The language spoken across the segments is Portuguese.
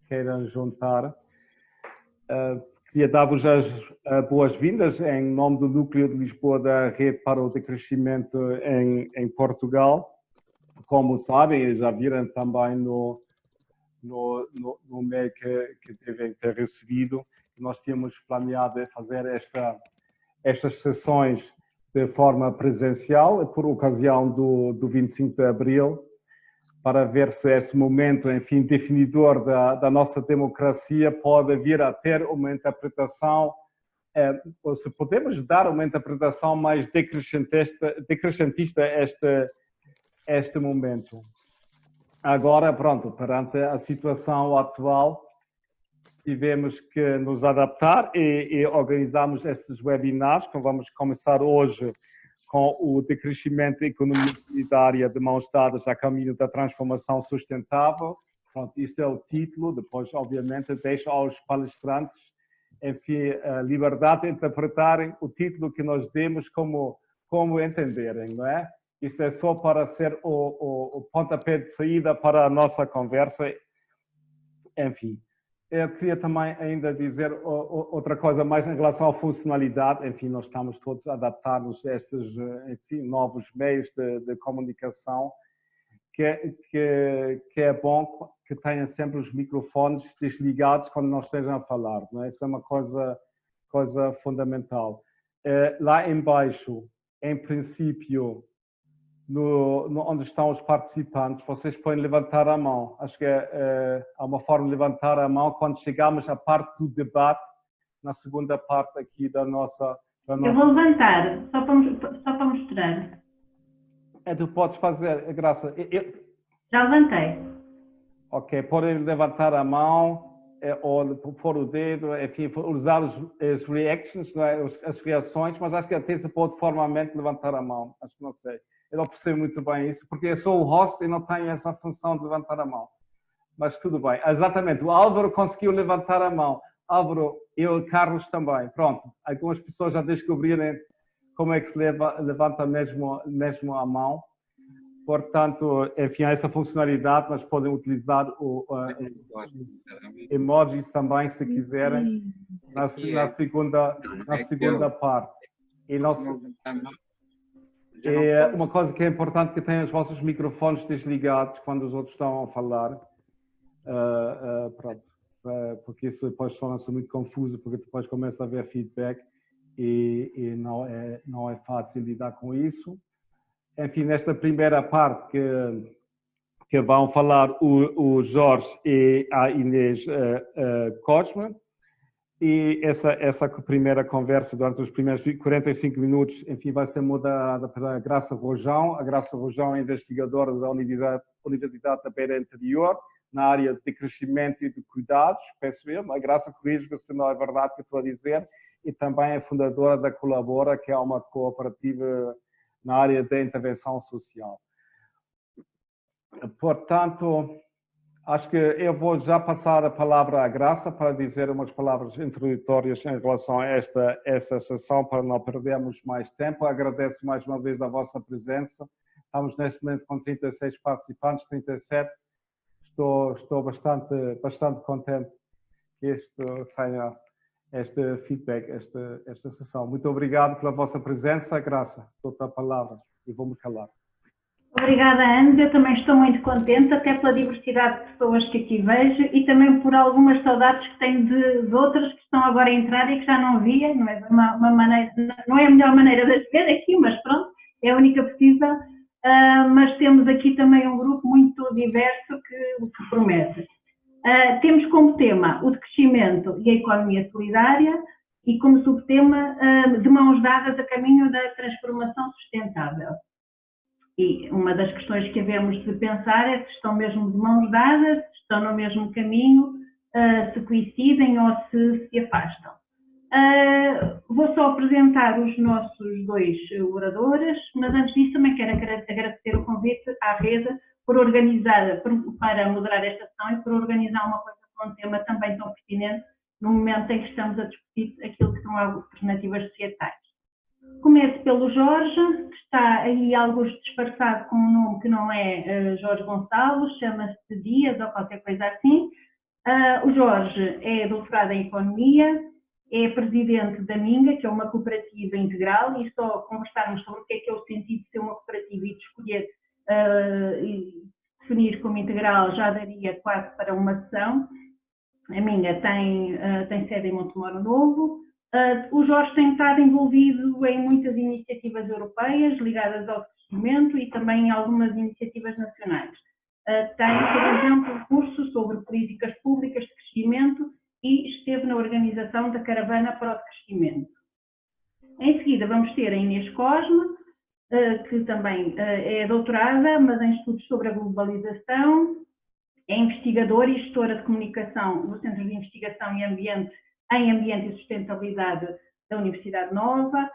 queira juntar. Queria dar-vos as boas-vindas em nome do Núcleo de Lisboa da Rede para o Decrescimento em Portugal. Como sabem, já viram também no mail que devem ter recebido, nós tínhamos planeado fazer estas sessões de forma presencial, por ocasião do 25 de Abril, para ver se esse momento, enfim, definidor da nossa democracia pode vir a ter uma interpretação, ou se podemos dar uma interpretação mais decrescentista a este momento. Agora, pronto, perante a situação atual, tivemos que nos adaptar e organizamos estes webinars, que vamos começar hoje com o decrescimento da economia solidária de mãos dadas a caminho da transformação sustentável. Pronto, isso é o título. Depois, obviamente, deixo aos palestrantes, enfim, a liberdade de interpretarem o título que nós demos como entenderem, não é? Isso é só para ser o pontapé de saída para a nossa conversa. Enfim, eu queria também ainda dizer outra coisa mais em relação à funcionalidade. Enfim, nós estamos todos a adaptar-nos a estes, enfim, novos meios de comunicação, que é bom que tenham sempre os microfones desligados quando nós estejam a falar, não é? Isso é uma coisa fundamental. Lá embaixo, em princípio, onde estão os participantes, vocês podem levantar a mão. Acho que há uma forma de levantar a mão quando chegamos à parte do debate, na segunda parte aqui da nossa... Eu vou levantar, só para mostrar. Tu podes fazer, Graça. Já levantei. Ok, podem levantar a mão, ou pôr o dedo, enfim, usar as reactions, não é? As reações, mas acho que até se pode formalmente levantar a mão. Acho que não sei. Eu não percebo muito bem isso, porque eu sou o host e não tenho essa função de levantar a mão. Mas tudo bem. Exatamente, o Álvaro conseguiu levantar a mão. Álvaro, eu e Carlos também. Pronto, algumas pessoas já descobriram como é que se levanta mesmo a mão. Portanto, enfim, há essa funcionalidade, mas podem utilizar emojis também, se quiserem, na segunda parte. E uma coisa que é importante, que tenham os vossos microfones desligados quando os outros estão a falar, porque isso depois torna-se muito confuso, porque depois começa a haver feedback e não é fácil lidar com isso. Enfim, nesta primeira parte que vão falar o Jorge e a Inês Cosma, e essa primeira conversa, durante os primeiros 45 minutos, enfim, vai ser moderada pela Graça Rojão. A Graça Rojão é investigadora da Universidade da Beira Interior, na área de crescimento e de cuidados, peço eu. A Graça, corrige-me se não é verdade o que estou a dizer, e também é fundadora da Colabora, que é uma cooperativa na área da intervenção social. Portanto, acho que eu vou já passar a palavra à Graça para dizer umas palavras introdutórias em relação a esta sessão, para não perdermos mais tempo. Agradeço mais uma vez a vossa presença. Estamos neste momento com 36 participantes, 37. Estou bastante contente que isto tenha este feedback, esta sessão. Muito obrigado pela vossa presença, Graça. Dou-te a palavra e vou-me calar. Obrigada, Ana. Eu também estou muito contente, até pela diversidade de pessoas que aqui vejo e também por algumas saudades que tenho de outras que estão agora a entrar e que já não via. Não é uma maneira, não é a melhor maneira de as ver aqui, mas pronto, é a única possível. Mas temos aqui também um grupo muito diverso que promete. Temos como tema o decrescimento e a economia solidária e como subtema de mãos dadas a caminho da transformação sustentável. E uma das questões que havemos de pensar é se estão mesmo de mãos dadas, se estão no mesmo caminho, se coincidem ou se afastam. Vou só apresentar os nossos dois oradores, mas antes disso também quero agradecer o convite à rede para moderar esta sessão e por organizar uma coisa com um tema também tão pertinente no momento em que estamos a discutir aquilo que são alternativas societais. Começo pelo Jorge, que está aí alguns disfarçado com um nome que não é Jorge Gonçalves, chama-se Dias ou qualquer coisa assim. O Jorge é doutorado em Economia, é presidente da Minga, que é uma cooperativa integral, e só conversarmos sobre o que é o sentido de ser uma cooperativa e de escolher e definir como integral já daria quase para uma sessão. A Minga tem sede em Montemoro Novo. O Jorge tem estado envolvido em muitas iniciativas europeias ligadas ao crescimento e também em algumas iniciativas nacionais. Tem, por exemplo, um curso sobre políticas públicas de crescimento e esteve na organização da Caravana para o Crescimento. Em seguida vamos ter a Inês Cosme, que também é doutorada, mas em estudos sobre a globalização, é investigadora e gestora de comunicação do Centro de Investigação em Ambiente e Sustentabilidade da Universidade Nova,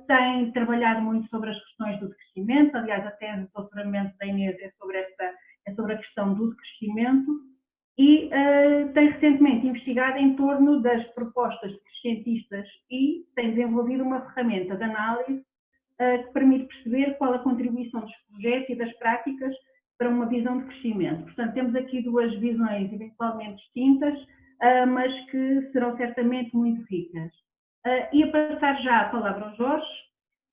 tem trabalhado muito sobre as questões do decrescimento, aliás, a tese de doutoramento da Inês é sobre a questão do decrescimento, e tem recentemente investigado em torno das propostas decrescentistas e tem desenvolvido uma ferramenta de análise que permite perceber qual a contribuição dos projetos e das práticas para uma visão de crescimento. Portanto, temos aqui duas visões eventualmente distintas, mas que serão certamente muito ricas. Ia passar já a palavra ao Jorge,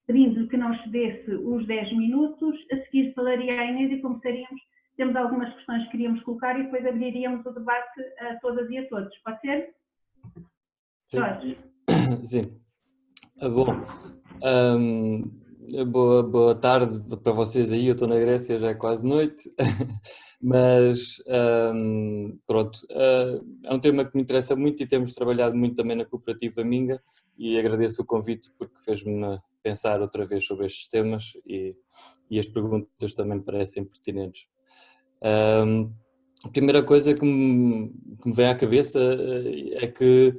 pedindo que não excedesse os 10 minutos, a seguir falaria a Inês e começaríamos, temos algumas questões que queríamos colocar e depois abriríamos o debate a todas e a todos. Pode ser? Sim. Jorge. Sim. Bom, boa tarde para vocês aí, eu estou na Grécia, já é quase noite, mas pronto, é um tema que me interessa muito e temos trabalhado muito também na Cooperativa Minga e agradeço o convite porque fez-me pensar outra vez sobre estes temas e as perguntas também me parecem pertinentes. A primeira coisa que me vem à cabeça é que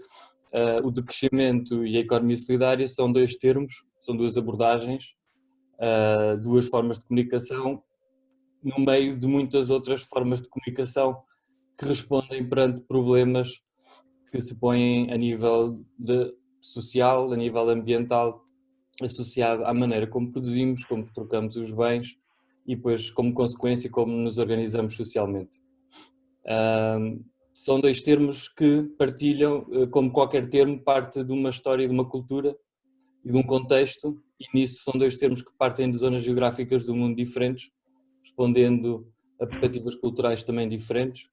o decrescimento e a economia solidária são dois termos, são duas abordagens, duas formas de comunicação no meio de muitas outras formas de comunicação que respondem perante problemas que se põem a nível social, a nível ambiental, associado à maneira como produzimos, como trocamos os bens e depois como consequência como nos organizamos socialmente. São dois termos que partilham, como qualquer termo, parte de uma história, de uma cultura e de um contexto, e nisso são dois termos que partem de zonas geográficas do mundo diferentes, respondendo a perspectivas culturais também diferentes,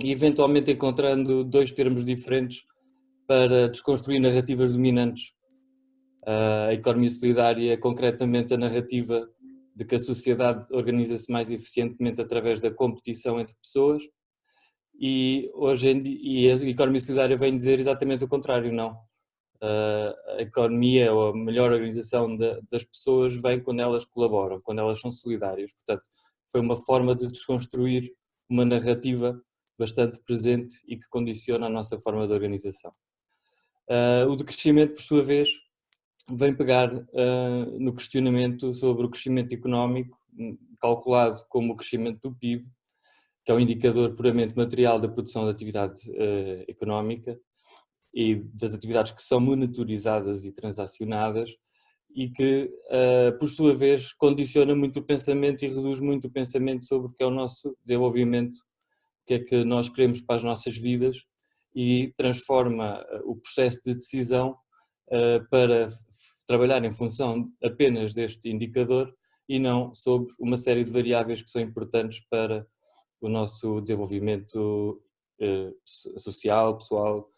e eventualmente encontrando dois termos diferentes para desconstruir narrativas dominantes. A economia solidária é concretamente a narrativa de que a sociedade organiza-se mais eficientemente através da competição entre pessoas, e hoje em dia, a economia solidária vem dizer exatamente o contrário, não. A economia ou a melhor organização das pessoas vem quando elas colaboram, quando elas são solidárias. Portanto, foi uma forma de desconstruir uma narrativa bastante presente e que condiciona a nossa forma de organização. O decrescimento, por sua vez, vem pegar no questionamento sobre o crescimento económico, calculado como o crescimento do PIB, que é um indicador puramente material da produção da atividade económica e das atividades que são monitorizadas e transacionadas e que, por sua vez, condiciona muito o pensamento e reduz muito o pensamento sobre o que é o nosso desenvolvimento, o que é que nós queremos para as nossas vidas e transforma o processo de decisão para trabalhar em função apenas deste indicador e não sobre uma série de variáveis que são importantes para o nosso desenvolvimento social, pessoal,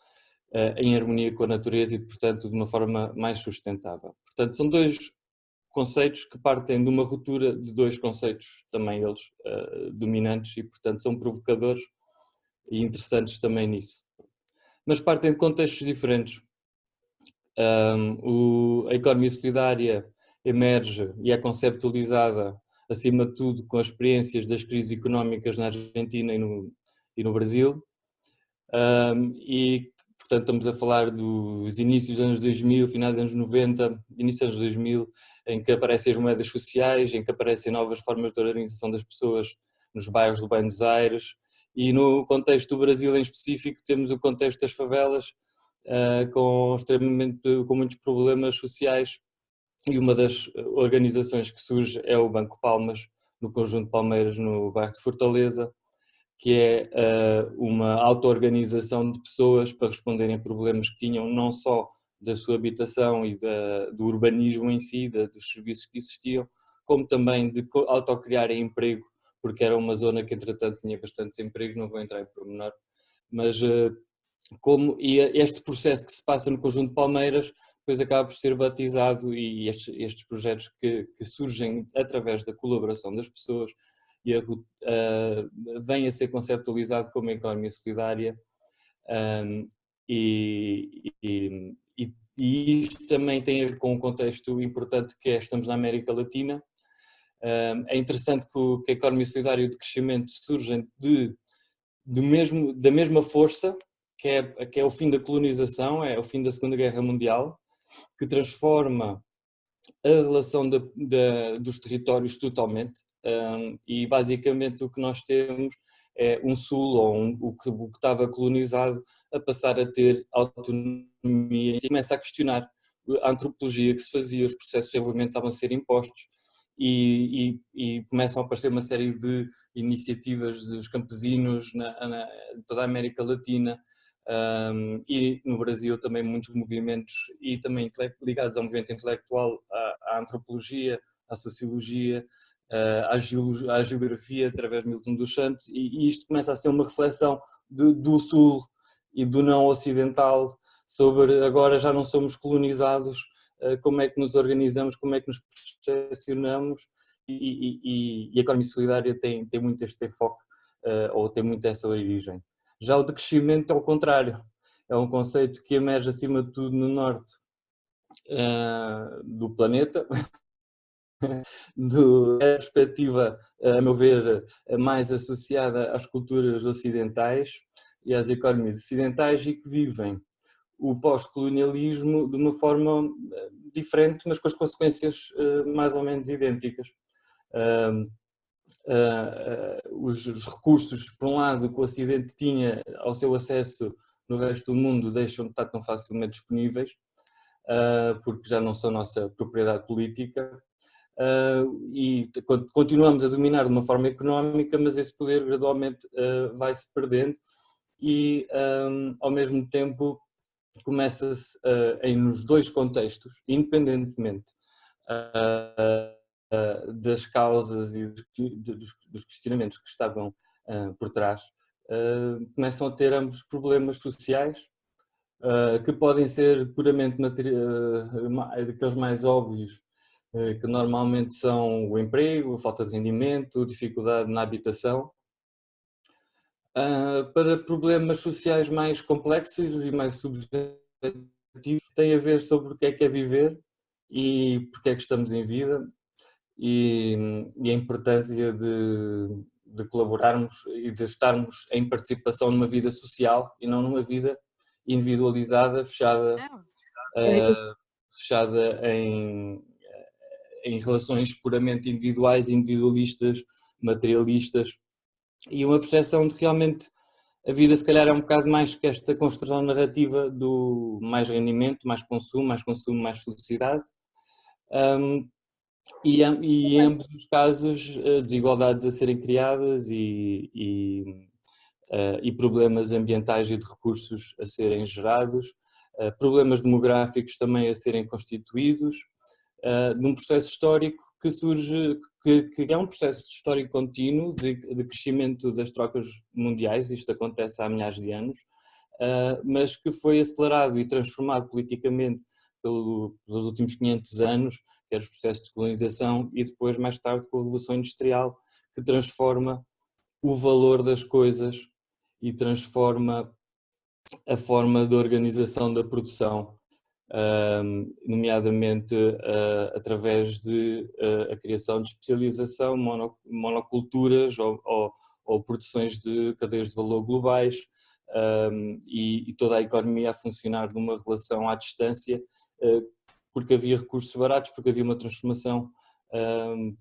em harmonia com a natureza e, portanto, de uma forma mais sustentável. Portanto, são dois conceitos que partem de uma ruptura de dois conceitos, também eles dominantes e, portanto, são provocadores e interessantes também nisso. Mas partem de contextos diferentes. A economia solidária emerge e é conceptualizada, acima de tudo, com as experiências das crises económicas na Argentina e no Brasil. E, portanto, estamos a falar dos inícios dos anos 2000, finais dos anos 90, inícios dos anos 2000, em que aparecem as moedas sociais, em que aparecem novas formas de organização das pessoas nos bairros de Buenos Aires, e no contexto do Brasil em específico temos o contexto das favelas, com muitos problemas sociais, e uma das organizações que surge é o Banco Palmas, no conjunto de Palmeiras, no bairro de Fortaleza, que é uma auto-organização de pessoas para responderem a problemas que tinham, não só da sua habitação e do urbanismo em si, dos serviços que existiam, como também de autocriarem emprego, porque era uma zona que entretanto tinha bastante desemprego, não vou entrar em pormenor, mas e este processo que se passa no Conjunto de Palmeiras depois acaba por ser batizado, e estes projetos que surgem através da colaboração das pessoas e vem a ser conceptualizado como economia solidária, e isto também tem a ver com um contexto importante que estamos na América Latina. É interessante que a economia solidária e o de crescimento surgem da mesma força que é o fim da colonização, é o fim da Segunda Guerra Mundial, que transforma a relação dos territórios totalmente, e basicamente o que nós temos é um sul, ou o que estava colonizado, a passar a ter autonomia, e começa a questionar a antropologia que se fazia, os processos de desenvolvimento estavam a ser impostos, e começam a aparecer uma série de iniciativas dos campesinos em toda a América Latina, e no Brasil também muitos movimentos, e também ligados ao movimento intelectual, à antropologia, à sociologia, à geografia, através de Milton dos Santos, e isto começa a ser uma reflexão do Sul e do não ocidental sobre agora já não somos colonizados, como é que nos organizamos, como é que nos percepcionamos, e a economia solidária tem muito este enfoque, ou tem muito essa origem. Já o de crescimento, ao contrário, é um conceito que emerge acima de tudo no norte do planeta, da perspectiva, a meu ver, mais associada às culturas ocidentais e às economias ocidentais, e que vivem o pós-colonialismo de uma forma diferente, mas com as consequências mais ou menos idênticas. Os recursos, por um lado, que o Ocidente tinha ao seu acesso no resto do mundo, deixam de estar tão facilmente disponíveis, porque já não são nossa propriedade política, e continuamos a dominar de uma forma económica, mas esse poder gradualmente vai-se perdendo, e ao mesmo tempo começa-se nos dois contextos, independentemente das causas e dos questionamentos que estavam por trás, começam a ter ambos problemas sociais, que podem ser puramente daqueles mais óbvios, que normalmente são o emprego, a falta de rendimento, dificuldade na habitação, para problemas sociais mais complexos e mais subjetivos, tem a ver sobre o que é viver e porque é que estamos em vida, e a importância de colaborarmos e de estarmos em participação numa vida social e não numa vida individualizada, fechada em relações puramente individuais, individualistas, materialistas, e uma percepção de que realmente a vida se calhar é um bocado mais que esta construção narrativa do mais rendimento, mais consumo, mais felicidade, e em ambos os casos desigualdades a serem criadas e problemas ambientais e de recursos a serem gerados, problemas demográficos também a serem constituídos, num processo histórico que surge, que é um processo histórico contínuo de crescimento das trocas mundiais. Isto acontece há milhares de anos, mas que foi acelerado e transformado politicamente pelos últimos 500 anos, que é os processos de colonização, e depois mais tarde com a Revolução Industrial, que transforma o valor das coisas e transforma a forma de organização da produção, nomeadamente através de a criação de especialização, monoculturas ou produções de cadeias de valor globais, e toda a economia a funcionar numa relação à distância, porque havia recursos baratos, porque havia uma transformação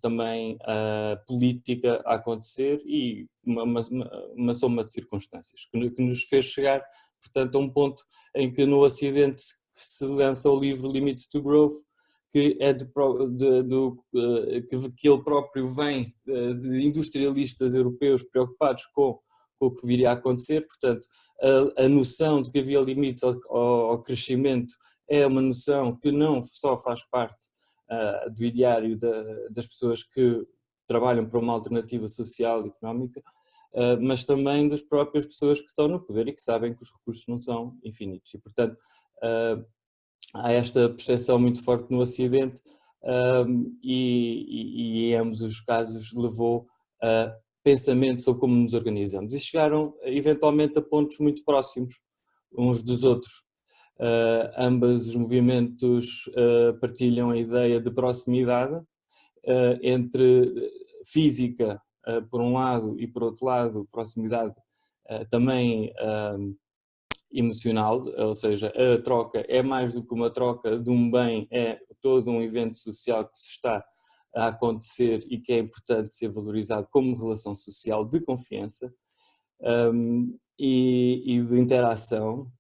também política a acontecer, e uma soma de circunstâncias que nos fez chegar, portanto, a um ponto em que no Ocidente se lança o livro Limits to Growth, que é que ele próprio vem de industrialistas europeus preocupados com com o que viria a acontecer, portanto a noção de que havia limites ao crescimento é uma noção que não só faz parte do ideário das pessoas que trabalham para uma alternativa social e económica, mas também das próprias pessoas que estão no poder e que sabem que os recursos não são infinitos. E, portanto, há esta percepção muito forte no Ocidente e em ambos os casos levou a pensamento sobre como nos organizamos. E chegaram eventualmente a pontos muito próximos uns dos outros. Ambos os movimentos partilham a ideia de proximidade entre física, por um lado, e por outro lado, proximidade também emocional, ou seja, a troca é mais do que uma troca de um bem, é todo um evento social que se está a acontecer e que é importante ser valorizado como relação social de confiança e de interação,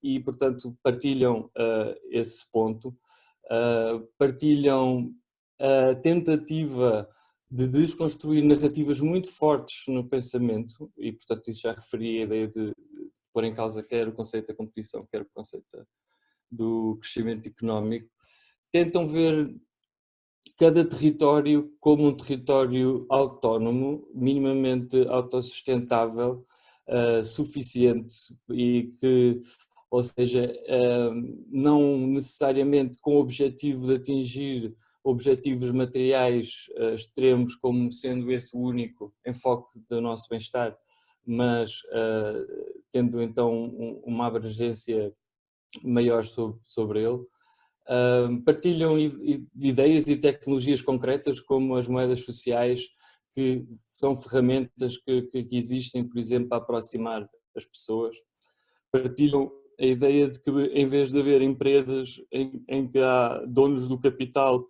e portanto partilham esse ponto, partilham a tentativa de desconstruir narrativas muito fortes no pensamento, e portanto isso já referi a ideia de pôr em causa quer o conceito da competição, quer o conceito do crescimento económico. Tentam ver cada território como um território autónomo, minimamente autossustentável, suficiente e que, ou seja, não necessariamente com o objetivo de atingir objetivos materiais extremos como sendo esse o único enfoque do nosso bem-estar, mas tendo então uma abrangência maior sobre ele. Partilham ideias e tecnologias concretas como as moedas sociais, que são ferramentas que existem, por exemplo, para aproximar as pessoas. Partilham a ideia de que em vez de haver empresas em que há donos do capital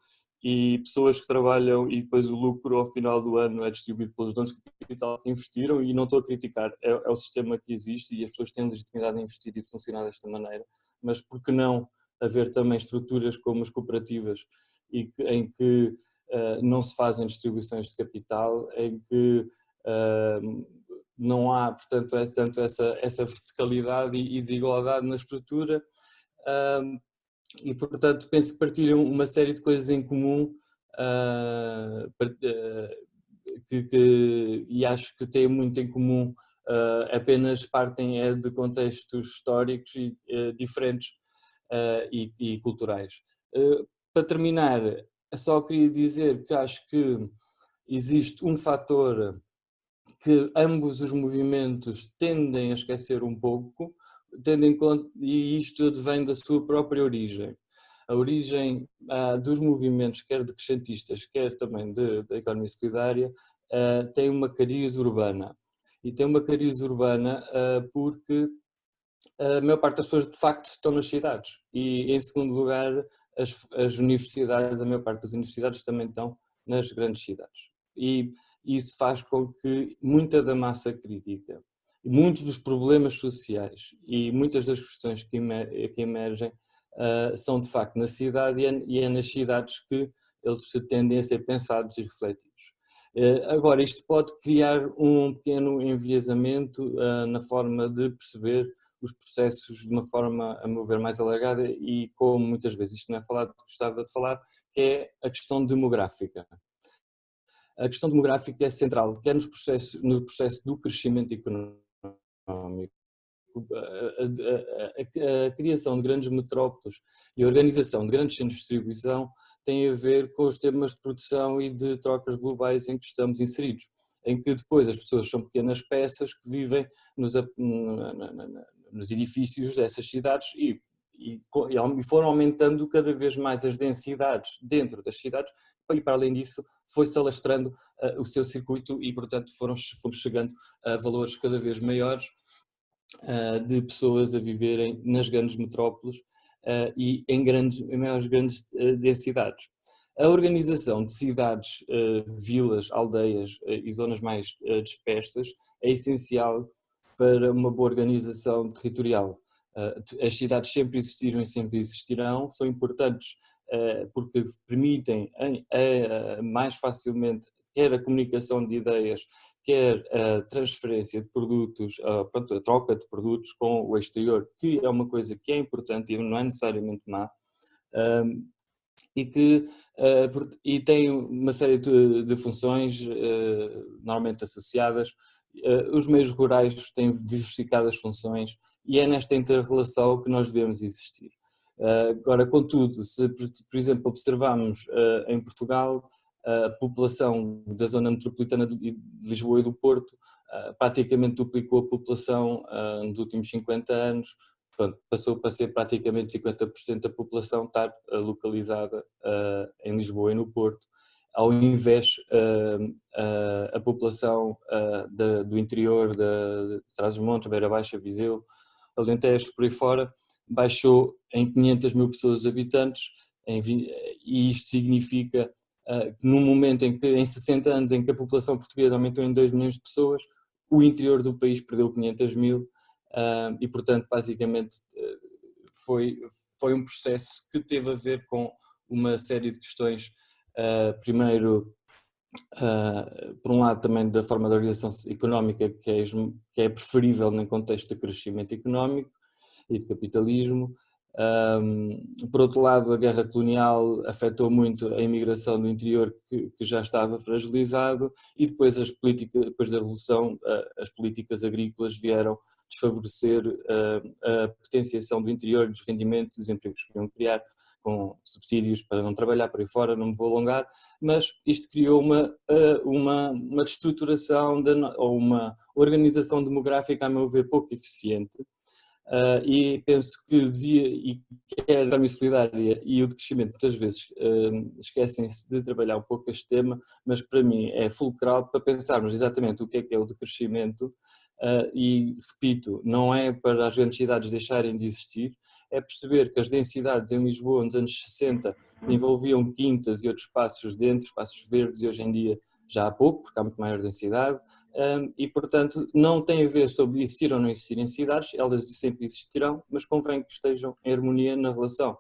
e pessoas que trabalham e depois o lucro ao final do ano é distribuído pelos donos do capital que investiram, e não estou a criticar, é o sistema que existe e as pessoas têm legitimidade a investir e de funcionar desta maneira, mas por que não haver também estruturas como as cooperativas em que não se fazem distribuições de capital, em que não há, portanto, tanto essa verticalidade e desigualdade na estrutura, e portanto penso que partilham uma série de coisas em comum e acho que têm muito em comum, apenas partem de contextos históricos diferentes e culturais. Para terminar, só queria dizer que acho que existe um fator que ambos os movimentos tendem a esquecer um pouco, tendo em conta, e isto advém da sua própria origem. A origem dos movimentos, quer decrescentistas, quer também da economia solidária, tem uma cariz urbana. E tem uma cariz urbana porque a maior parte das pessoas de facto estão nas cidades. E em segundo lugar, as universidades, a maior parte das universidades também estão nas grandes cidades. E isso faz com que muita da massa crítica, muitos dos problemas sociais e muitas das questões que emergem são de facto na cidade, e é nas cidades que eles tendem a ser pensados e refletidos. Agora, isto pode criar um pequeno enviesamento na forma de perceber os processos de uma forma, a meu ver, mais alargada, e como muitas vezes isto não é falado, gostava de falar, que é a questão demográfica. A questão demográfica é central, quer no processo do crescimento económico. A criação de grandes metrópoles e a organização de grandes centros de distribuição tem a ver com os temas de produção e de trocas globais em que estamos inseridos, em que depois as pessoas são pequenas peças que vivem nos edifícios dessas cidades e foram aumentando cada vez mais as densidades dentro das cidades, e para além disso foi-se alastrando o seu circuito e portanto fomos chegando a valores cada vez maiores de pessoas a viverem nas grandes metrópoles e em maiores grandes densidades. A organização de cidades, vilas, aldeias e zonas mais dispersas é essencial para uma boa organização territorial. As cidades sempre existiram e sempre existirão, são importantes porque permitem mais facilmente quer a comunicação de ideias, quer a transferência de produtos, pronto, a troca de produtos com o exterior, que é uma coisa que é importante e não é necessariamente má, e tem uma série de funções normalmente associadas. Os meios rurais têm diversificadas funções e é nesta inter-relação que nós devemos existir. Agora, contudo, se por exemplo observarmos em Portugal a população da zona metropolitana de Lisboa e do Porto praticamente duplicou a população nos últimos 50 anos. Pronto, passou para ser praticamente 50% da população estar localizada em Lisboa e no Porto, ao invés a população do interior, de Trás-os-Montes, Beira Baixa, Viseu, Alentejo, por aí fora, baixou em 500 mil pessoas habitantes, e isto significa que no momento em 60 anos em que a população portuguesa aumentou em 2 milhões de pessoas, o interior do país perdeu 500 mil, e portanto basicamente foi um processo que teve a ver com uma série de questões, primeiro por um lado também da forma de organização económica que é preferível num contexto de crescimento económico e de capitalismo. Por outro lado, a guerra colonial afetou muito a imigração do interior que já estava fragilizado, e depois depois da Revolução, as políticas agrícolas vieram desfavorecer a potenciação do interior, dos rendimentos, dos empregos que iam criar, com subsídios para não trabalhar, por aí fora, não me vou alongar, mas isto criou uma destruturação ou uma organização demográfica, a meu ver, pouco eficiente. E penso que quer a economia solidária e o decrescimento muitas vezes esquecem-se de trabalhar um pouco este tema, mas para mim é fulcral para pensarmos exatamente o que é o decrescimento, e repito, não é para as grandes cidades deixarem de existir, é perceber que as densidades em Lisboa nos anos 60 envolviam quintas e outros espaços dentro, espaços verdes, e hoje em dia já há pouco, porque há muito maior densidade, e portanto não tem a ver sobre existir ou não existir em cidades, elas sempre existirão, mas convém que estejam em harmonia na relação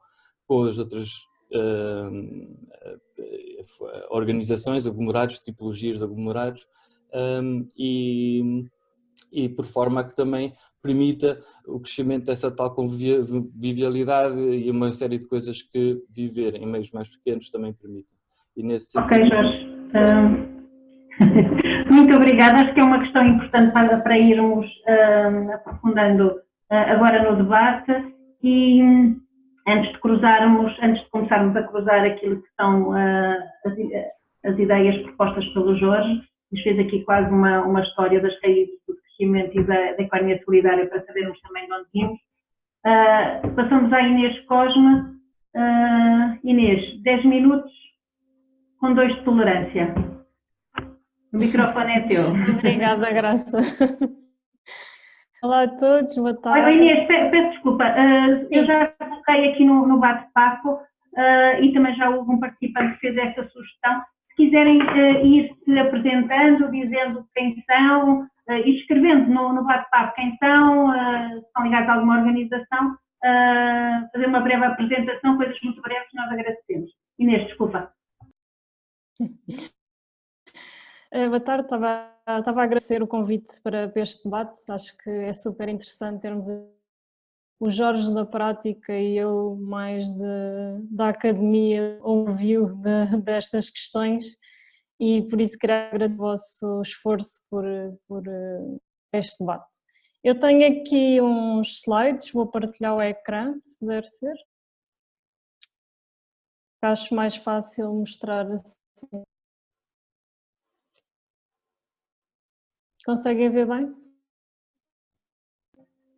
com as outras organizações, aglomerados, tipologias de aglomerados, e por forma a que também permita o crescimento dessa tal convivialidade e uma série de coisas que viver em meios mais pequenos também permite. E nesse sentido... Ok, Jorge. Muito obrigada. Acho que é uma questão importante para irmos aprofundando agora no debate, e antes de começarmos a cruzar aquilo que são as ideias propostas pelo Jorge, nos fez aqui quase uma história das raízes do crescimento e da economia solidária, para sabermos também de onde vimos. Passamos à Inês Cosme. Inês, 10 minutos com 2 de tolerância. O microfone é teu. Obrigada, Graça. Olá a todos, boa tarde. Oi, Inês, peço desculpa, eu já coloquei aqui no bate-papo, e também já houve um participante que fez esta sugestão. Se quiserem ir-se apresentando, dizendo quem são, e escrevendo no bate-papo quem são, se estão ligados a alguma organização, fazer uma breve apresentação, coisas muito breves, nós agradecemos. Inês, desculpa. Boa tarde, estava a agradecer o convite para este debate. Acho que é super interessante termos o Jorge da prática e eu mais da academia overview destas questões, e por isso quero agradecer o vosso esforço por este debate. Eu tenho aqui uns slides, vou partilhar o ecrã, se puder ser. Acho mais fácil mostrar assim. Conseguem ver bem?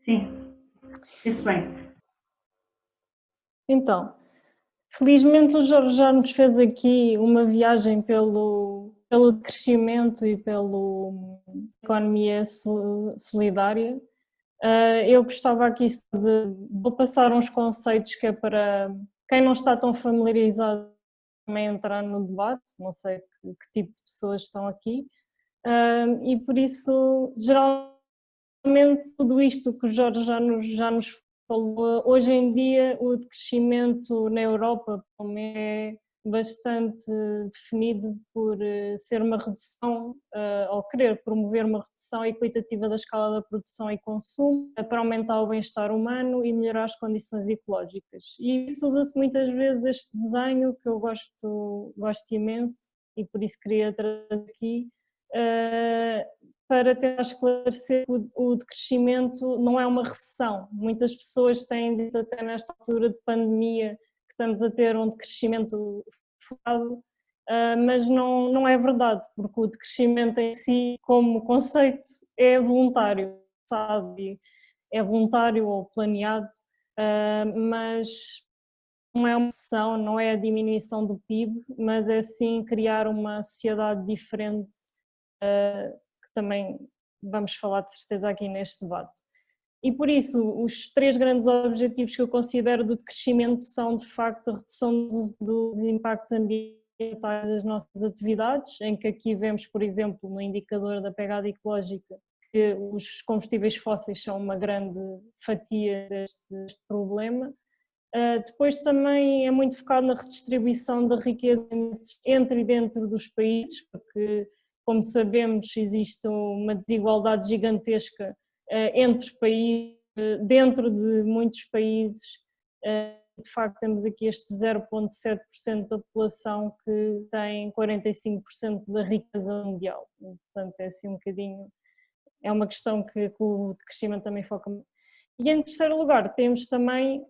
Sim, isso bem. Então, felizmente o Jorge já nos fez aqui uma viagem pelo crescimento e pela economia solidária. Eu gostava aqui de passar uns conceitos que é para quem não está tão familiarizado também entrar no debate, não sei que tipo de pessoas estão aqui. E por isso, geralmente, tudo isto que o Jorge já nos falou, hoje em dia o decrescimento na Europa é bastante definido por ser uma redução, ou querer promover uma redução equitativa da escala da produção e consumo para aumentar o bem-estar humano e melhorar as condições ecológicas. E isso usa-se muitas vezes este desenho que eu gosto imenso e por isso queria trazer aqui, para tentar esclarecer que o decrescimento não é uma recessão. Muitas pessoas têm dito até nesta altura de pandemia que estamos a ter um decrescimento focado, mas não é verdade, porque o decrescimento em si, como conceito, é voluntário, sabe? É voluntário ou planeado, mas não é uma recessão, não é a diminuição do PIB, mas é sim criar uma sociedade diferente, que também vamos falar de certeza aqui neste debate. E por isso, os 3 grandes objetivos que eu considero do decrescimento são, de facto, a redução dos impactos ambientais das nossas atividades, em que aqui vemos, por exemplo, no indicador da pegada ecológica, que os combustíveis fósseis são uma grande fatia deste problema. Depois também é muito focado na redistribuição da riqueza entre e dentro dos países, porque, como sabemos, existe uma desigualdade gigantesca entre países, dentro de muitos países. De facto temos aqui este 0,7% da população que tem 45% da riqueza mundial, portanto é assim um bocadinho, é uma questão que o decrescimento também foca muito. E em terceiro lugar temos também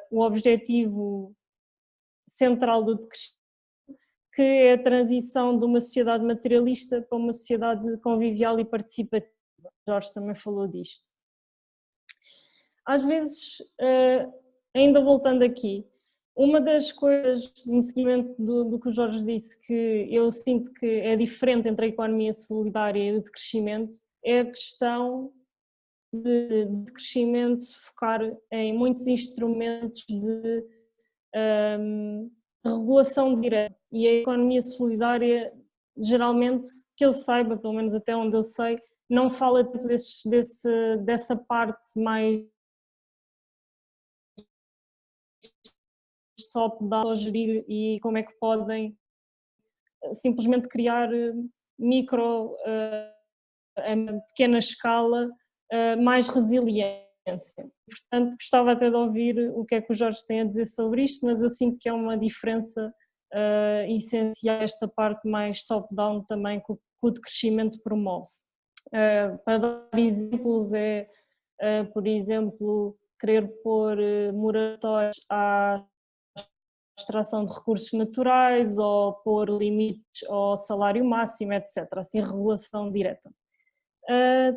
o objetivo central do decrescimento, que é a transição de uma sociedade materialista para uma sociedade convivial e participativa. Jorge também falou disto. Às vezes, ainda voltando aqui, uma das coisas no seguimento do que o Jorge disse que eu sinto que é diferente entre a economia solidária e o decrescimento é a questão de crescimento se focar em muitos instrumentos de regulação direta, e a economia solidária geralmente, que eu saiba, pelo menos até onde eu sei, não fala dessa parte mais top-down, gerir e como é que podem simplesmente criar micro, em pequena escala, mais resiliência. Portanto, gostava até de ouvir o que é que o Jorge tem a dizer sobre isto, mas eu sinto que é uma diferença essencial, esta parte mais top-down também que o decrescimento promove. Para dar exemplos, por exemplo, querer pôr moratórias à extração de recursos naturais ou pôr limites ao salário máximo, etc. Assim, regulação direta.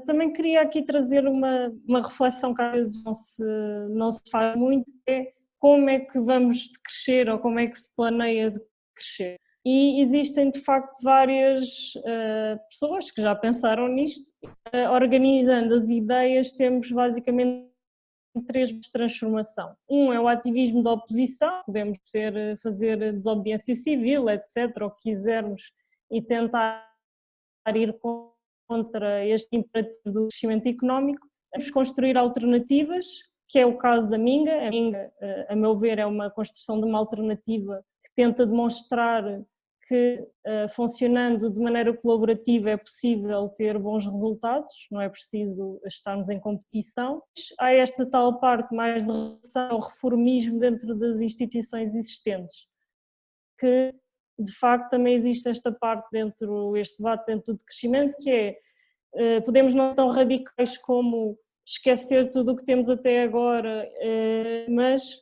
Também queria aqui trazer uma reflexão que às vezes não se faz muito, é como é que vamos decrescer ou como é que se planeia decrescer. E existem de facto várias pessoas que já pensaram nisto. Organizando as ideias, temos basicamente 3 de transformação. Um é o ativismo da oposição, podemos fazer desobediência civil, etc., o que quisermos, e tentar ir contra este imperativo do crescimento económico. Vamos construir alternativas, que é o caso da Minga. A Minga, a meu ver, é uma construção de uma alternativa que tenta demonstrar que funcionando de maneira colaborativa é possível ter bons resultados, não é preciso estarmos em competição. Há esta tal parte mais de relação ao reformismo dentro das instituições existentes, que de facto também existe esta parte este debate dentro do crescimento, que é, podemos não ser tão radicais como esquecer tudo o que temos até agora, mas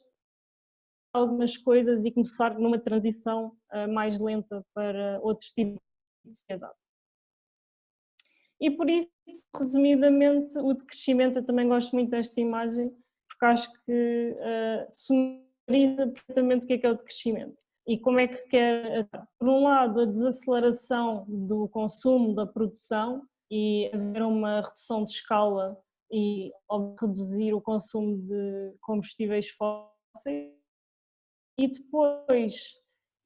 algumas coisas e começar numa transição mais lenta para outros tipos de sociedade. E por isso, resumidamente, o decrescimento, eu também gosto muito desta imagem, porque acho que sumariza perfeitamente o que é o decrescimento e como é que quer, por um lado, a desaceleração do consumo, da produção e haver uma redução de escala e reduzir o consumo de combustíveis fósseis. E depois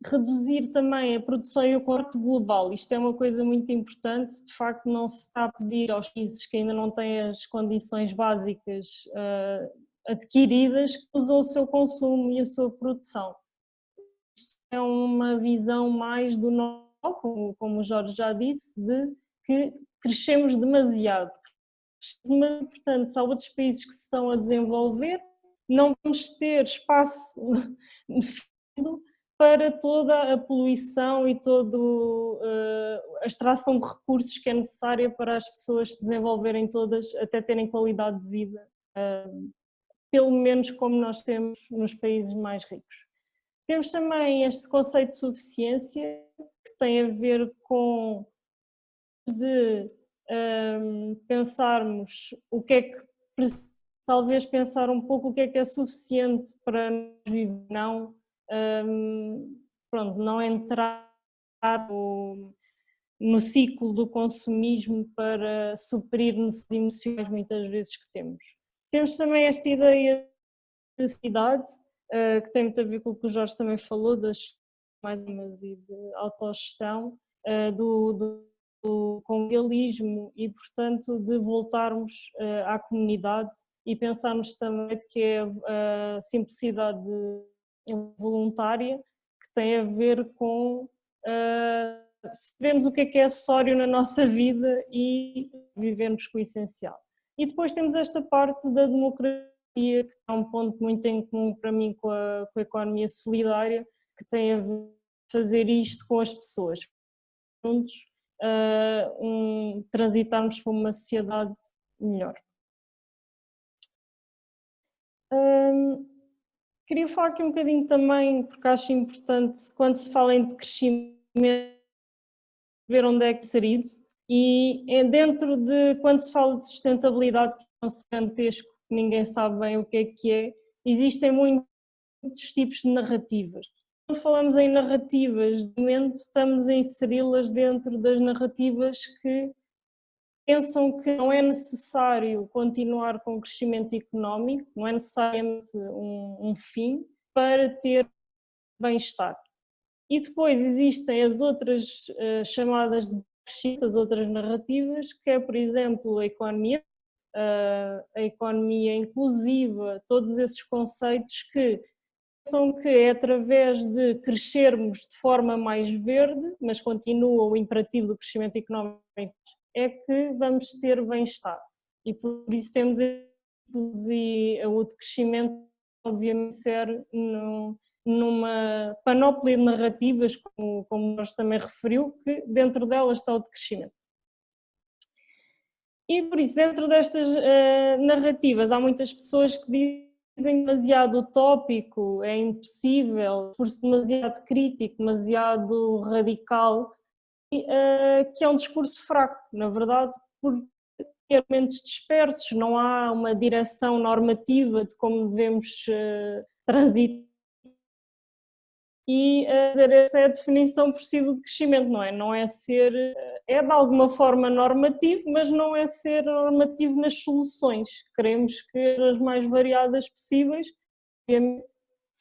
reduzir também a produção e o corte global. Isto é uma coisa muito importante, de facto não se está a pedir aos países que ainda não têm as condições básicas adquiridas que usam o seu consumo e a sua produção. é uma visão mais do normal, como o Jorge já disse, de que crescemos demasiado. Portanto, se há outros países que se estão a desenvolver, não vamos ter espaço para toda a poluição e toda a extração de recursos que é necessária para as pessoas se desenvolverem todas, até terem qualidade de vida, pelo menos como nós temos nos países mais ricos. Temos também este conceito de suficiência, que tem a ver com pensarmos o que é que, talvez pensar um pouco o que é suficiente para nós viver, não entrar no ciclo do consumismo para suprir necessidades emocionais muitas vezes que temos. Temos também esta ideia de cidade, que tem muito a ver com o que o Jorge também falou, das mais e de autogestão, do convivialismo e, portanto, de voltarmos à comunidade e pensarmos também de que é a simplicidade voluntária, que tem a ver com sabermos o que é acessório na nossa vida e vivermos com o essencial. E depois temos esta parte da democracia, que é um ponto muito em comum para mim com a economia solidária, que tem a ver fazer isto com as pessoas, juntos, transitarmos para uma sociedade melhor. Queria falar aqui um bocadinho também, porque acho importante, quando se fala em crescimento, ver onde é que é inserido, e dentro de, quando se fala de sustentabilidade, que é um gigantesco, que ninguém sabe bem o que é, existem muitos tipos de narrativas. Quando falamos em narrativas, de momento estamos a inseri-las dentro das narrativas que pensam que não é necessário continuar com o crescimento económico, não é necessariamente um fim para ter bem-estar. E depois existem as outras chamadas de crescimento, as outras narrativas, que é, por exemplo, a economia inclusiva, todos esses conceitos que pensam que é através de crescermos de forma mais verde, mas continua o imperativo do crescimento económico, é que vamos ter bem-estar. E por isso temos o decrescimento, obviamente, ser numa panóplia de narrativas, como nós também referiu, que dentro delas está o decrescimento. E por isso, dentro destas narrativas, há muitas pessoas que dizem demasiado utópico, é impossível, por-se demasiado crítico, demasiado radical, que é um discurso fraco, na verdade, porque tem argumentos dispersos, não há uma direção normativa de como devemos transitar. E essa é a definição por si do crescimento, não é? Não é ser, é de alguma forma normativo, mas não é ser normativo nas soluções. Queremos que as mais variadas possíveis, obviamente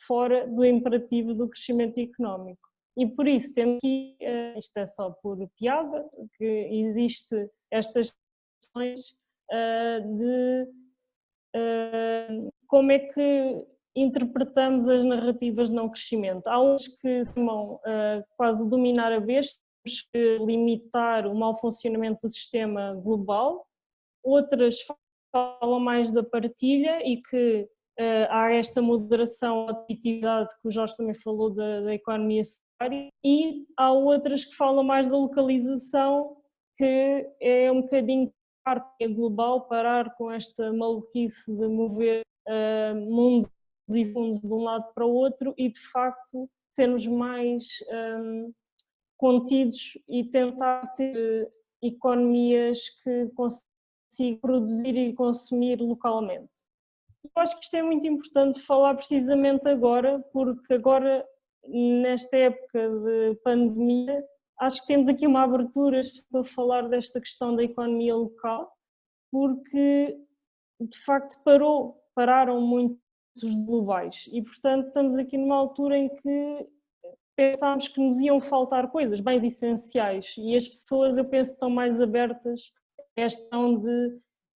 fora do imperativo do crescimento económico. E por isso temos aqui, isto é só por piada, que existe estas questões de como é que interpretamos as narrativas de não crescimento. Há uns que chamam quase o dominar a besta, temos que limitar o mau funcionamento do sistema global, outras falam mais da partilha e que há esta moderação, a atividade que o Jorge também falou da economia solidária, e há outras que falam mais da localização, que é um bocadinho parte global, parar com esta maluquice de mover mundos e fundos de um lado para o outro e de facto sermos mais contidos e tentar ter economias que consigam produzir e consumir localmente. Eu acho que isto é muito importante falar precisamente agora, porque agora, nesta época de pandemia, acho que temos aqui uma abertura para falar desta questão da economia local, porque de facto pararam muitos globais e portanto estamos aqui numa altura em que pensámos que nos iam faltar coisas, bens essenciais, e as pessoas, eu penso, estão mais abertas a esta questão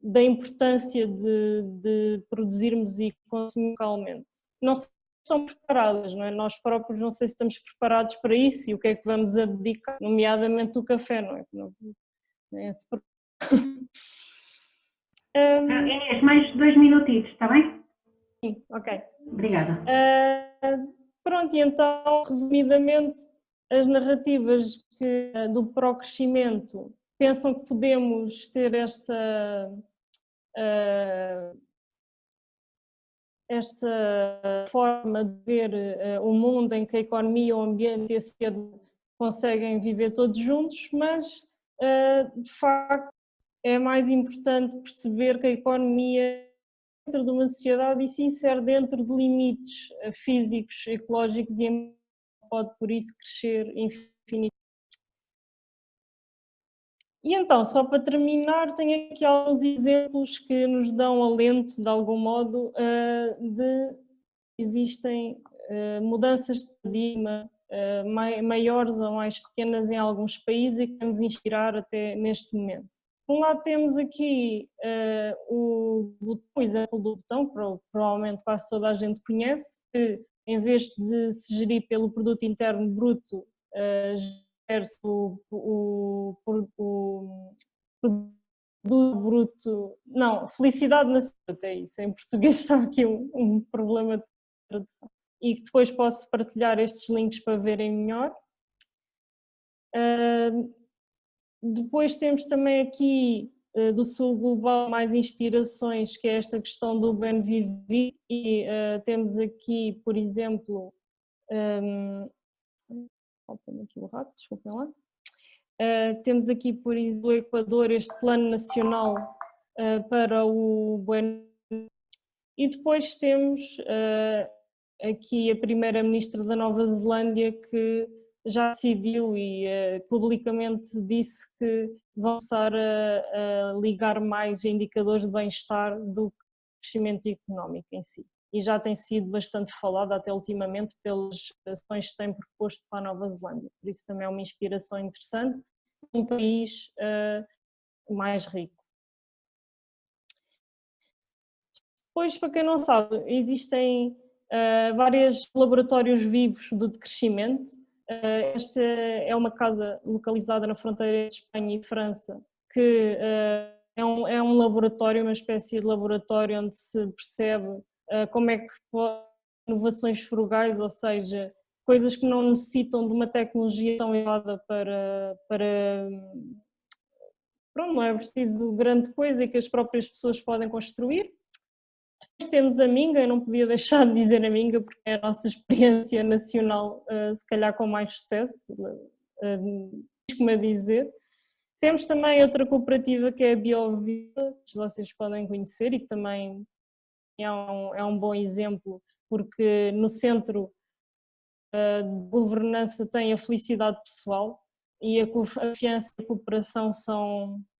da importância de produzirmos e consumir localmente. Não sei estão preparadas, não é? Nós próprios não sei se estamos preparados para isso e o que é que vamos abdicar, nomeadamente o café, não é? Não é esse Inês, mais 2 minutitos, está bem? Sim, ok. Obrigada. Pronto, e então, resumidamente, as narrativas do pró-crescimento pensam que podemos ter esta forma de ver o mundo em que a economia, o ambiente e a sociedade conseguem viver todos juntos, mas de facto é mais importante perceber que a economia dentro de uma sociedade e se insere dentro de limites físicos, ecológicos e pode por isso crescer infinitamente. E então, só para terminar, tenho aqui alguns exemplos que nos dão alento, de algum modo, de existem mudanças de paradigma maiores ou mais pequenas em alguns países e que nos inspirar até neste momento. Por um lado temos aqui o exemplo do botão, que provavelmente quase toda a gente conhece, que em vez de se gerir pelo produto interno bruto, gere-se o produto bruto, não, felicidade na saúde, é isso, em português está aqui um problema de tradução. E que depois posso partilhar estes links para verem melhor. Depois temos também aqui do Sul Global mais inspirações, que é esta questão do bem viver, e temos aqui, por exemplo, falta-me aqui o rato, desculpem lá. Temos aqui, por exemplo, o Equador, este plano nacional para o bem. E depois temos aqui a primeira-ministra da Nova Zelândia, que já decidiu e publicamente disse que vão começar a ligar mais indicadores de bem-estar do que crescimento económico em si. E já tem sido bastante falado até ultimamente pelas ações que tem proposto para a Nova Zelândia. Por isso também é uma inspiração interessante, um país mais rico. Depois, para quem não sabe, existem vários laboratórios vivos do decrescimento. Esta é uma casa localizada na fronteira de Espanha e França, que é um laboratório, uma espécie de laboratório onde se percebe como é que inovações frugais, ou seja, coisas que não necessitam de uma tecnologia tão elevada pronto, não é preciso grande coisa e que as próprias pessoas podem construir. Depois temos a Minga, eu não podia deixar de dizer a Minga porque é a nossa experiência nacional, se calhar com mais sucesso, como a dizer. Temos também outra cooperativa que é a Biovida, que vocês podem conhecer e que também é um bom exemplo, porque no centro de governança tem a felicidade pessoal e a confiança e a cooperação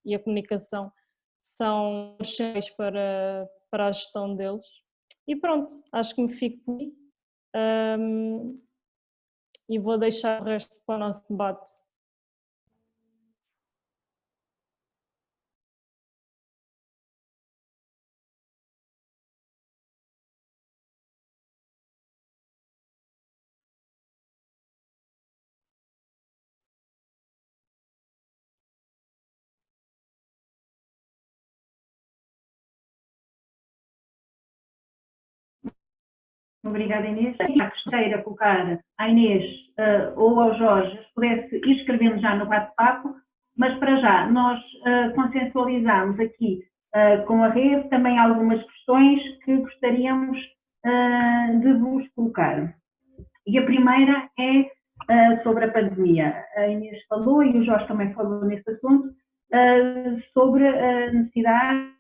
e a comunicação são essenciais para a gestão deles. E pronto, acho que me fico por aí e vou deixar o resto para o nosso debate. Obrigada, Inês. A questão colocar à Inês ou ao Jorge, pudesse ir escrevendo já no bate-papo, mas para já nós consensualizamos aqui com a rede também algumas questões que gostaríamos de vos colocar. E a primeira é sobre a pandemia. A Inês falou e o Jorge também falou nesse assunto, sobre a necessidade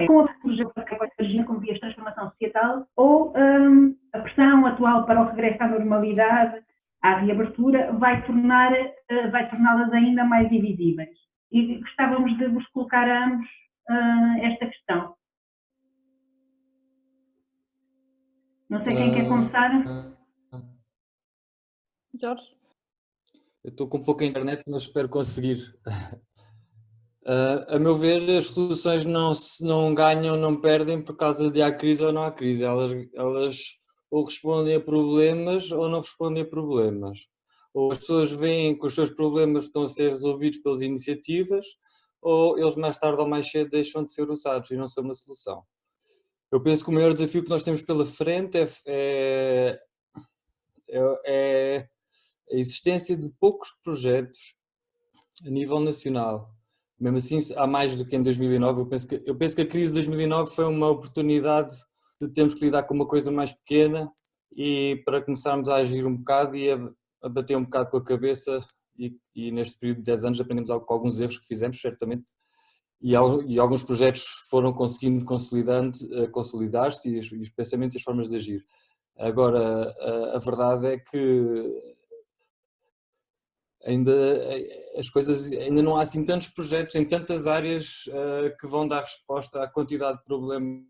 com a tecnologia como via transformação societal ou a pressão atual para o regresso à normalidade, à reabertura, vai torná-las ainda mais invisíveis. E gostávamos de vos colocar a ambos esta questão. Não sei quem quer começar. Jorge? Eu estou com pouca internet, mas espero conseguir. A meu ver, as soluções não ganham, não perdem por causa de há crise ou não há crise. Elas ou respondem a problemas ou não respondem a problemas. Ou as pessoas veem que os seus problemas estão a ser resolvidos pelas iniciativas, ou eles mais tarde ou mais cedo deixam de ser usados e não são uma solução. Eu penso que o maior desafio que nós temos pela frente é a existência de poucos projetos a nível nacional. Mesmo assim, há mais do que em 2009. Eu penso que a crise de 2009 foi uma oportunidade de termos que lidar com uma coisa mais pequena e para começarmos a agir um bocado e a bater um bocado com a cabeça e neste período de 10 anos aprendemos com alguns erros que fizemos, certamente, e alguns projetos foram conseguindo consolidar-se e os pensamentos e as formas de agir. Agora, a verdade é que ainda as coisas, ainda não há assim tantos projetos em tantas áreas que vão dar resposta à quantidade de problemas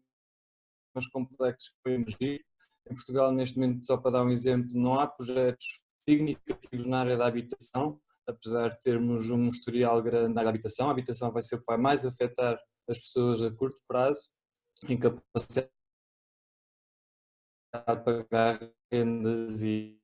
complexos que vão emergir. Em Portugal, neste momento, só para dar um exemplo, não há projetos significativos na área da habitação, apesar de termos um historial grande na área da habitação. A habitação vai ser o que vai mais afetar as pessoas a curto prazo, incapacidade de pagar rendas e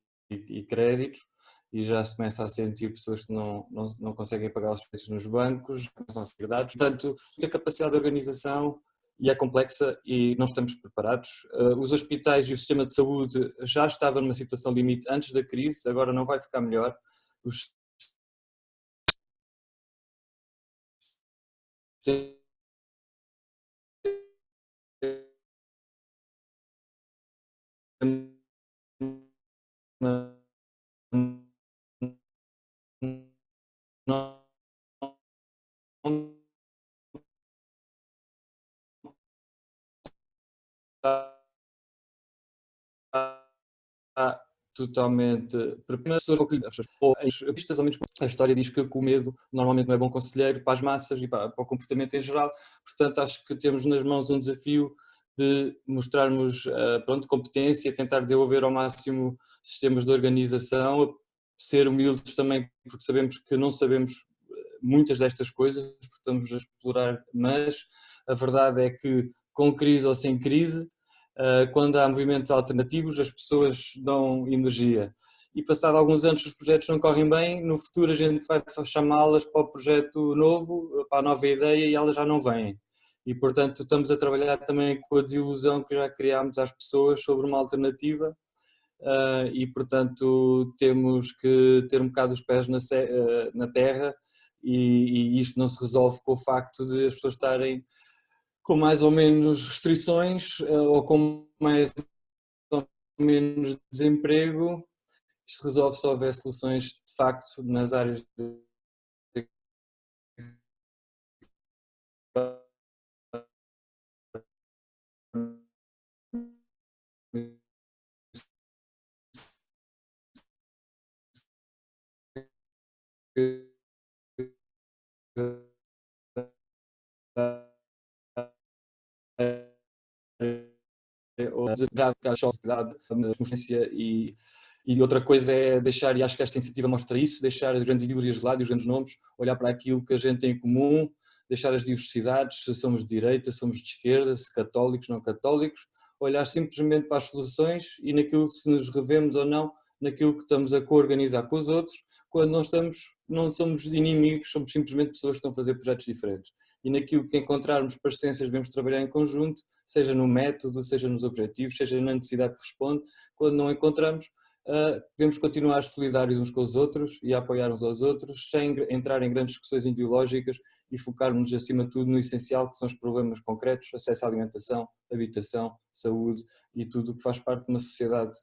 créditos, e já se começa a sentir pessoas que não conseguem pagar os créditos nos bancos, começam a ser dados. Portanto, a capacidade de organização e é complexa e não estamos preparados. Os hospitais e o sistema de saúde já estavam numa situação limite antes da crise, agora não vai ficar melhor. Os não está totalmente a história diz que o medo normalmente não é bom conselheiro para as massas e para o comportamento em geral, portanto acho que temos nas mãos um desafio de mostrarmos pronto, competência, tentar desenvolver ao máximo sistemas de organização, ser humildes também porque sabemos que não sabemos muitas destas coisas, porque estamos a explorar, mas a verdade é que com crise ou sem crise, quando há movimentos alternativos, as pessoas dão energia. E passado alguns anos, se os projetos não correm bem, no futuro a gente vai chamá-las para o projeto novo, para a nova ideia, e elas já não vêm. E, portanto, estamos a trabalhar também com a desilusão que já criámos às pessoas sobre uma alternativa, e, portanto, temos que ter um bocado os pés na terra, e isto não se resolve com o facto de as pessoas estarem com mais ou menos restrições ou com mais ou menos desemprego. Isto resolve se houver soluções de facto nas áreas de a sociedade, a consciência e outra coisa é deixar, e acho que esta iniciativa mostra isso, deixar as grandes ideologias de lado e os grandes nomes, olhar para aquilo que a gente tem em comum, deixar as diversidades, se somos de direita, se somos de esquerda, se católicos, não católicos, olhar simplesmente para as soluções e naquilo se nos revemos ou não, naquilo que estamos a co-organizar com os outros, quando não somos inimigos, somos simplesmente pessoas que estão a fazer projetos diferentes. E naquilo que encontrarmos parecências devemos trabalhar em conjunto, seja no método, seja nos objetivos, seja na necessidade que responde. Quando não encontramos, devemos continuar solidários uns com os outros e a apoiar uns aos outros, sem entrar em grandes discussões ideológicas e focarmos acima de tudo no essencial, que são os problemas concretos, acesso à alimentação, habitação, saúde e tudo o que faz parte de uma sociedade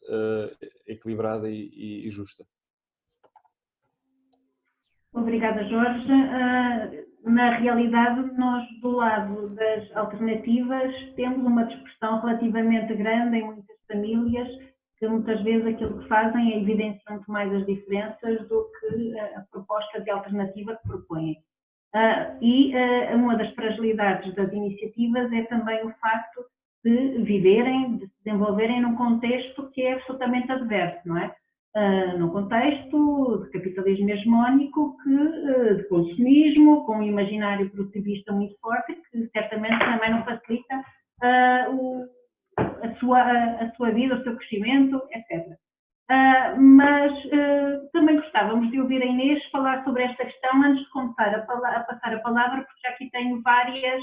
equilibrada e justa. Obrigada, Jorge. Na realidade, nós do lado das alternativas temos uma dispersão relativamente grande em muitas famílias, que muitas vezes aquilo que fazem é evidenciar muito mais as diferenças do que a proposta de alternativa que propõem. E uma das fragilidades das iniciativas é também o facto de viverem, de se desenvolverem num contexto que é absolutamente adverso, não é? Num contexto de capitalismo hegemónico, de consumismo, com um imaginário produtivista muito forte, que certamente também não facilita a sua vida, o seu crescimento, etc. Mas também gostávamos de ouvir a Inês falar sobre esta questão antes de começar a passar a palavra, porque já aqui tenho várias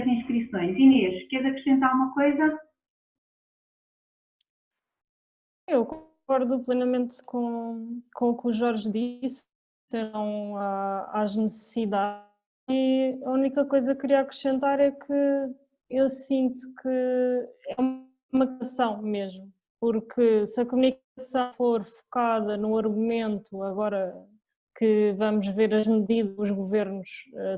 inscrições. Inês, queres acrescentar alguma coisa? Eu concordo plenamente com o que o Jorge disse, serão às necessidades. E a única coisa que queria acrescentar é que eu sinto que é uma comunicação mesmo, porque se a comunicação for focada no argumento, agora que vamos ver as medidas que os governos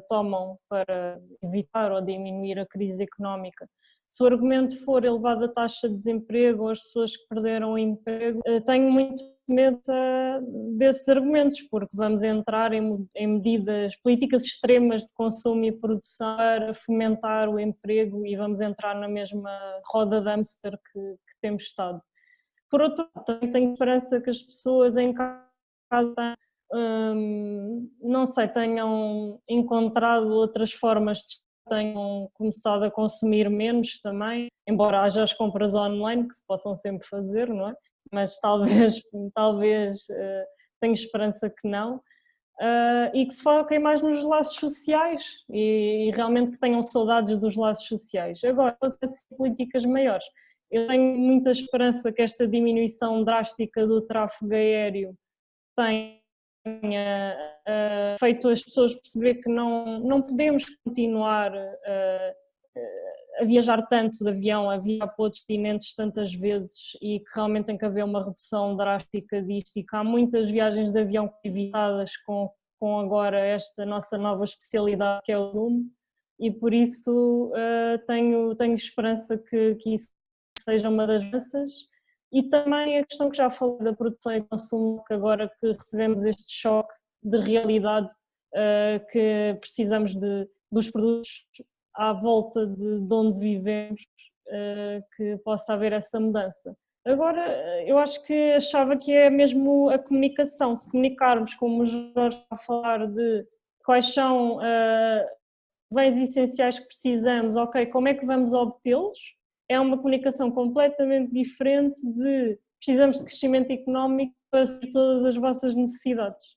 tomam para evitar ou diminuir a crise económica, se o argumento for elevada taxa de desemprego ou as pessoas que perderam o emprego, tenho muito medo desses argumentos, porque vamos entrar em medidas, políticas extremas de consumo e produção para fomentar o emprego e vamos entrar na mesma roda de hamster que temos estado. Por outro lado, também tenho esperança que as pessoas em casa não sei, tenham encontrado outras formas de tenham começado a consumir menos também, embora haja as compras online que se possam sempre fazer, não é? Mas talvez tenho esperança que não, e que se foquem mais nos laços sociais e realmente que tenham saudades dos laços sociais. Agora, as políticas maiores, eu tenho muita esperança que esta diminuição drástica do tráfego aéreo tenha feito as pessoas perceber que não podemos continuar a viajar tanto de avião, a viajar para outros continentes tantas vezes e que realmente tem que haver uma redução drástica disto e que há muitas viagens de avião evitadas com agora esta nossa nova especialidade que é o Zoom e por isso tenho esperança que isso seja uma das mudanças. E também a questão que já falei da produção e consumo, que agora que recebemos este choque de realidade, que precisamos dos produtos à volta de onde vivemos, que possa haver essa mudança. Agora, eu acho que achava que é mesmo a comunicação, se comunicarmos, como o Jorge está a falar, de quais são bens essenciais que precisamos, ok, como é que vamos obtê-los? É uma comunicação completamente diferente de precisamos de crescimento económico para suprir todas as vossas necessidades.